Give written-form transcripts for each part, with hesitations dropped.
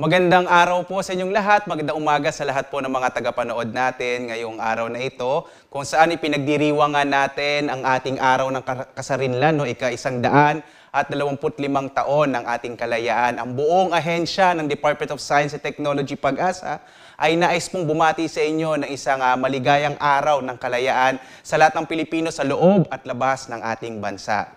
Magandang araw po sa inyong lahat. Magandang umaga sa lahat po ng mga tagapanood natin ngayong araw na ito, kung saan ipinagdiriwangan natin ang ating araw ng kasarinlan, ika-125 taon ng ating kalayaan. Ang buong ahensya ng Department of Science and Technology Pag-asa ay nais pong bumati sa inyo ng isang maligayang araw ng kalayaan sa lahat ng Pilipino sa loob at labas ng ating bansa.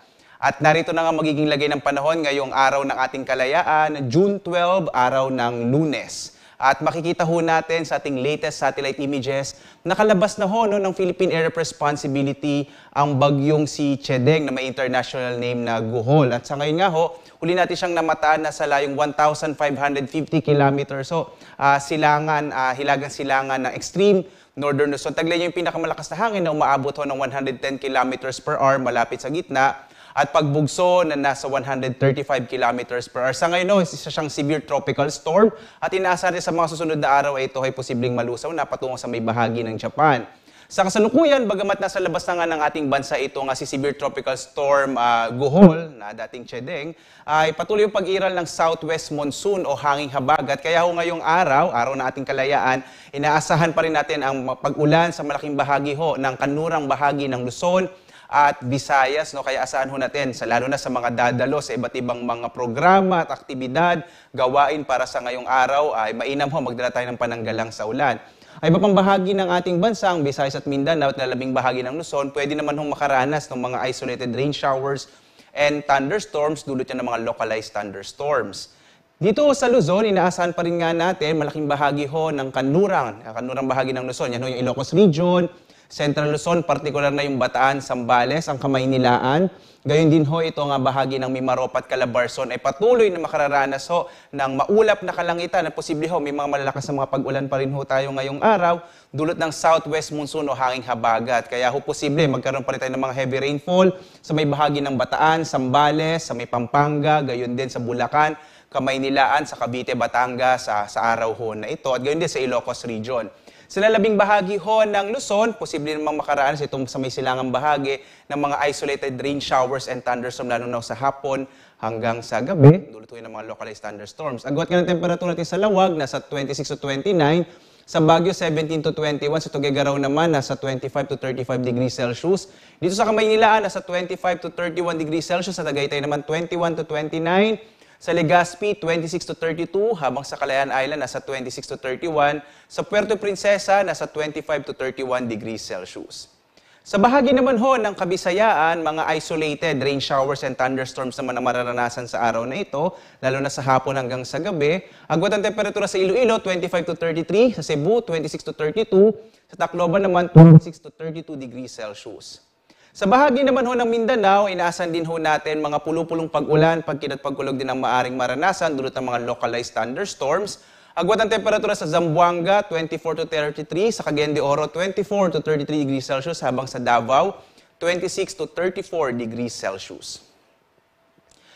At narito na nga magiging lagay ng panahon ngayong araw ng ating kalayaan, June 12, araw ng Lunes. At makikita ho natin sa ating latest satellite images, nakalabas na ho ng Philippine Area of Responsibility ang bagyong si Chedeng na may international name na Guhol. At sa ngayon nga ho, huli natin siyang namataan na sa layong 1,550 kilometers. So, hilagang silangan ng extreme northern Luzon. Taglay niyo yung pinakamalakas na hangin na umaabot ho ng 110 kilometers per hour malapit sa gitna. At pagbugso na nasa 135 kilometers per hour. Sa ngayon, isa siyang severe tropical storm at inaasahan sa mga susunod na araw ay ito ay posibleng malusaw na patungo sa may bahagi ng Japan. Sa kasalukuyan, bagamat nasa labas na nga ng ating bansa ito nga si severe tropical storm Guhol, na dating Chedeng, ay patuloy yung pag-iral ng southwest monsoon o hanging habagat. Kaya ho ngayong araw na ating kalayaan, inaasahan pa rin natin ang pag-ulan sa malaking bahagi ho ng kanlurang bahagi ng Luzon at Visayas, kaya asahan ho natin, lalo na sa mga dadalo sa iba't ibang mga programa at aktibidad, gawain para sa ngayong araw, ay mainam ho magdala tayo ng pananggalang sa ulan. Ay iba pang bahagi ng ating bansa, ang Visayas at Mindanao at lalabing bahagi ng Luzon, pwede naman hong makaranas ng mga isolated rain showers and thunderstorms, dulot yan ng mga localized thunderstorms. Dito sa Luzon, inaasahan pa rin nga natin, malaking bahagi ho ng kanlurang bahagi ng Luzon, yan ho yung Ilocos Region, Central Luzon, partikular na yung Bataan, Zambales, ang Kamaynilaan. Gayon din ho ito nga bahagi ng Mimaropa at Calabarzon ay patuloy na makararanas ho ng maulap na kalangitan na posible ho may mga malalakas na mga pag-ulan pa rin ho tayo ngayong araw dulot ng southwest monsoon o hanging habagat. Kaya ho posible magkaroon pa rin tayo ng mga heavy rainfall sa may bahagi ng Bataan, Zambales, sa may Pampanga, gayon din sa Bulacan, Kamaynilaan, sa Cavite, Batangas sa araw ho na ito at gayon din sa Ilocos Region. Sa lalabing bahagi ho ng Luzon, posible namang makaraanas itong sa may silangang bahagi ng mga isolated rain showers and thunderstorms lalo na sa hapon hanggang sa gabi. Dulot ho ng mga localized thunderstorms. Agwat ka ng temperatura natin sa Lawag, nasa 26 to 29. Sa Baguio, 17 to 21. Sa Tuguegarao naman, nasa 25 to 35 degrees Celsius. Dito sa Kamaynilaan, nasa 25 to 31 degrees Celsius. Sa Tagaytay naman, 21 to 29. Sa Legazpi, 26 to 32, habang sa Calayan Island, nasa 26 to 31. Sa Puerto Princesa, nasa 25 to 31 degrees Celsius. Sa bahagi naman ho ng Kabisayaan, mga isolated rain showers and thunderstorms naman ang mararanasan sa araw na ito, lalo na sa hapon hanggang sa gabi. Agwat ang temperatura sa Iloilo, 25 to 33. Sa Cebu, 26 to 32. Sa Tacloban naman, 26 to 32 degrees Celsius. Sa bahagi naman ho ng Mindanao, inaasahan din ho natin mga pulupulong pag-ulan, pagkid at pagkulog din ang maaring maranasan dulot ng mga localized thunderstorms. Agwat ang temperatura sa Zamboanga, 24 to 33, sa Cagayan de Oro, 24 to 33 degrees Celsius, habang sa Davao, 26 to 34 degrees Celsius.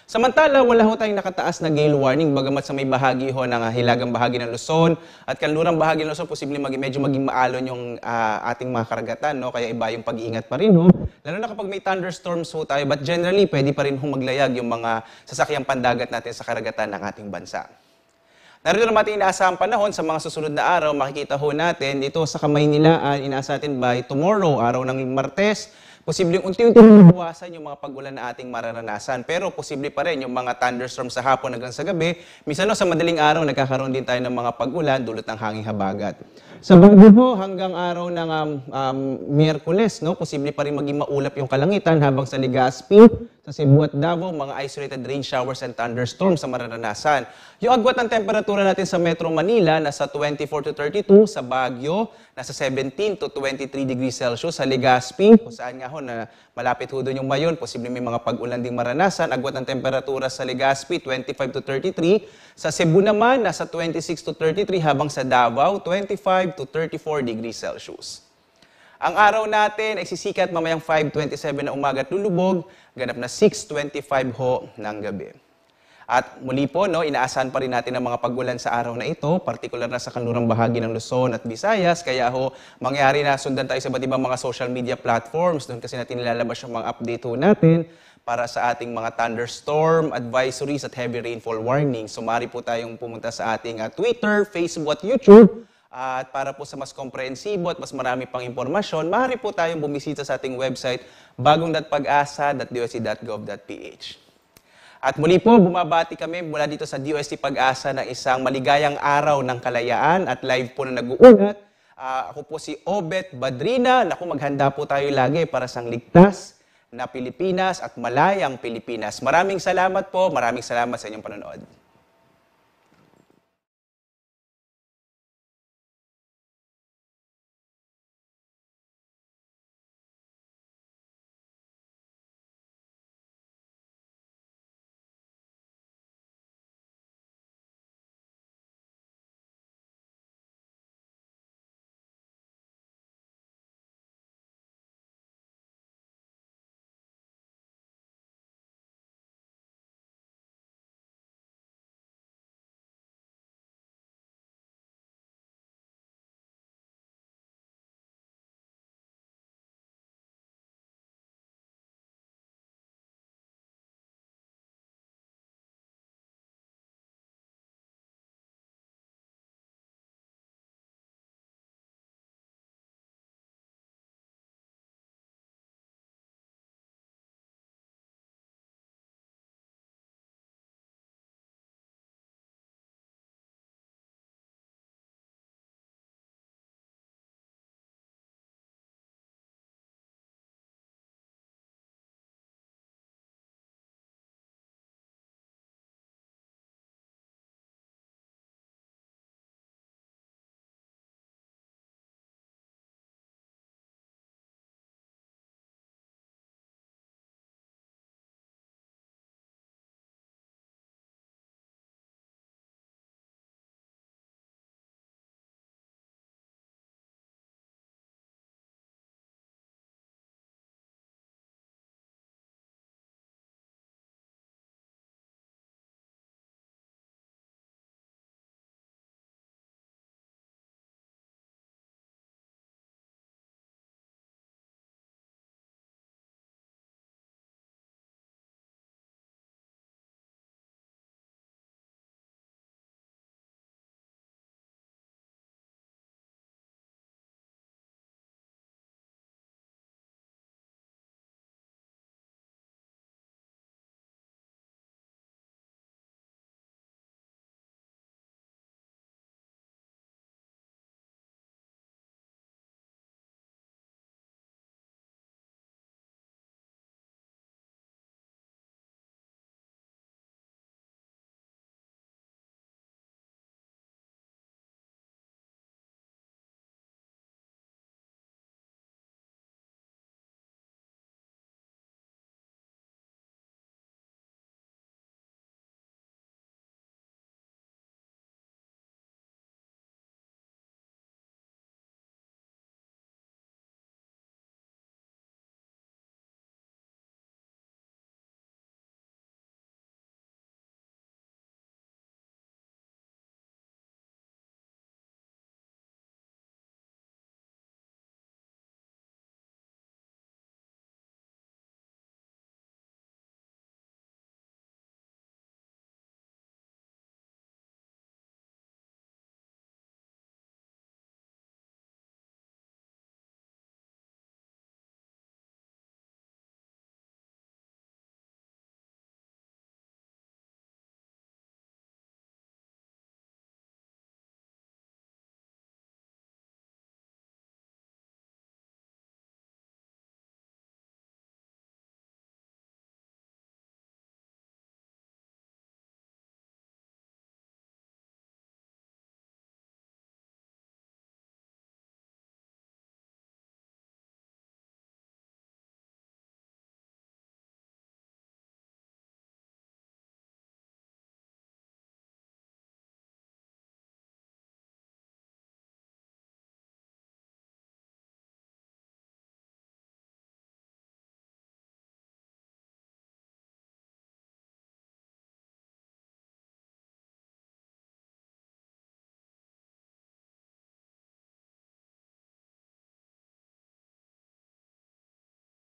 Samantala, wala ho tayong nakataas na gale warning, bagamat sa may bahagi ho ng hilagang bahagi ng Luzon at kanlurang bahagi ng Luzon, posibleng medyo maging maalon yung ating mga karagatan, kaya iba yung pag-iingat pa rin ho. Lalo na kapag may thunderstorms ho tayo, but generally, pwede pa rin ho maglayag yung mga sasakyang pandagat natin sa karagatan ng ating bansa. Narito naman ating inaasahang panahon sa mga susunod na araw, makikita ho natin dito sa Kamaynilaan, inaasahan natin by tomorrow, araw ng Martes, posibleng unti-unti mabawasan yung mga pag-ulan na ating mararanasan. Pero posible pa rin yung mga thunderstorms sa hapon hanggang sa gabi. Minsan sa madaling araw, nagkakaroon din tayo ng mga pag-ulan dulot ng hanging habagat. Sa Baguio po, hanggang araw ng Miyerkules, posible pa rin maging maulap yung kalangitan habang sa Legazpi, sa Cebu at Davao, mga isolated rain showers and thunderstorms sa mararanasan. Yung agwat ng temperatura natin sa Metro Manila, nasa 24 to 32, sa Baguio, nasa 17 to 23 degrees Celsius, sa Legazpi, kung saan nga ho na malapit ho doon yung Mayon, posibleng may mga pag-ulan ding maranasan. Agwat ng temperatura sa Legazpi, 25 to 33, sa Cebu naman, nasa 26 to 33, habang sa Davao, 25 to 34 degrees Celsius. Ang araw natin ay sisikat mamayang 5:27 na umaga at lulubog, ganap na 6:25 ho ng gabi. At muli po, no, inaasahan pa rin natin ang mga pag-ulan sa araw na ito, partikular na sa kanlurang bahagi ng Luzon at Visayas. Kaya ho, mangyari na sundan tayo sa iba't ibang mga social media platforms. Doon kasi natin nilalabas yung mga update ho natin para sa ating mga thunderstorm, advisories at heavy rainfall warnings. So maaari po tayong pumunta sa ating Twitter, Facebook at YouTube. At para po sa mas komprehensibo at mas marami pang impormasyon, maaari po tayong bumisita sa ating website bagong.pagasa.doc.gov.ph. At muli po, bumabati kami mula dito sa DOST Pag-asa ng isang maligayang araw ng kalayaan at live po na nag-uugat. Ako po si Obet Badrina. Naku, maghanda po tayo lagi para sa ligtas na Pilipinas at malayang Pilipinas. Maraming salamat po. Maraming salamat sa inyong panonood.